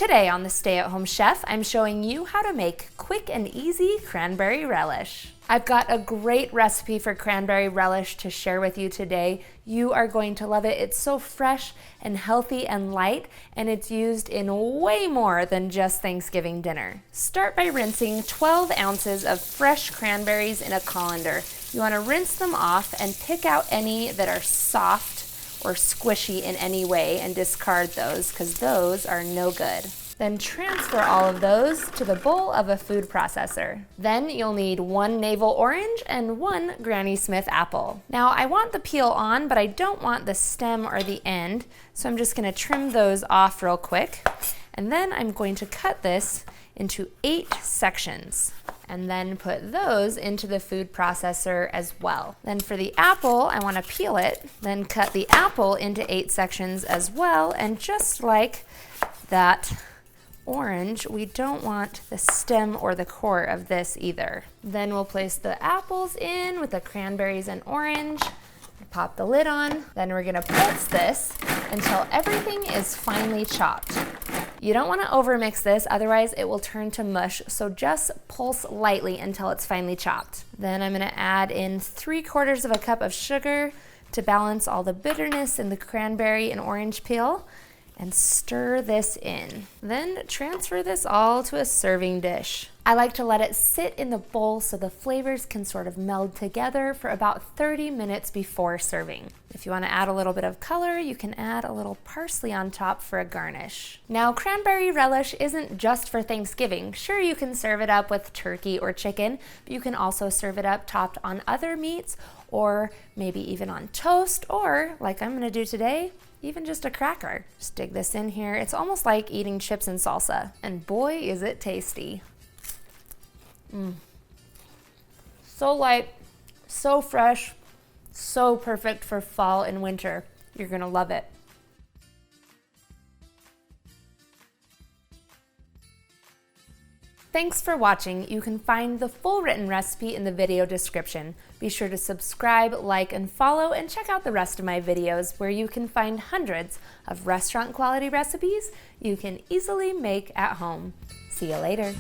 Today on the Stay at Home Chef, I'm showing you how to make quick and easy cranberry relish. I've got a great recipe for cranberry relish to share with you today. You are going to love it. It's so fresh and healthy and light, and it's used in way more than just Thanksgiving dinner. Start by rinsing 12 ounces of fresh cranberries in a colander. You want to rinse them off and pick out any that are soft or squishy in any way and discard those because those are no good. Then transfer all of those to the bowl of a food processor. Then you'll need 1 navel orange and 1 Granny Smith apple. Now I want the peel on, but I don't want the stem or the end, so I'm just gonna trim those off real quick. And then I'm going to cut this into 8 sections and then put those into the food processor as well. Then for the apple, I want to peel it, then cut the apple into 8 sections as well, and just like that orange, we don't want the stem or the core of this either. Then we'll place the apples in with the cranberries and orange, pop the lid on, then we're gonna pulse this until everything is finely chopped. You don't want to overmix this, otherwise it will turn to mush, so just pulse lightly until it's finely chopped. Then I'm going to add in 3/4 of a cup of sugar to balance all the bitterness in the cranberry and orange peel, and stir this in. Then transfer this all to a serving dish. I like to let it sit in the bowl so the flavors can sort of meld together for about 30 minutes before serving. If you want to add a little bit of color, you can add a little parsley on top for a garnish. Now, cranberry relish isn't just for Thanksgiving. Sure, you can serve it up with turkey or chicken, but you can also serve it up topped on other meats, or maybe even on toast, or like I'm going to do today, even just a cracker. Just dig this in here. It's almost like eating chips and salsa. And boy, is it tasty. So light, so fresh, so perfect for fall and winter. You're gonna love it. Thanks for watching. You can find the full written recipe in the video description. Be sure to subscribe, like, and follow, and check out the rest of my videos where you can find hundreds of restaurant quality recipes you can easily make at home. See you later.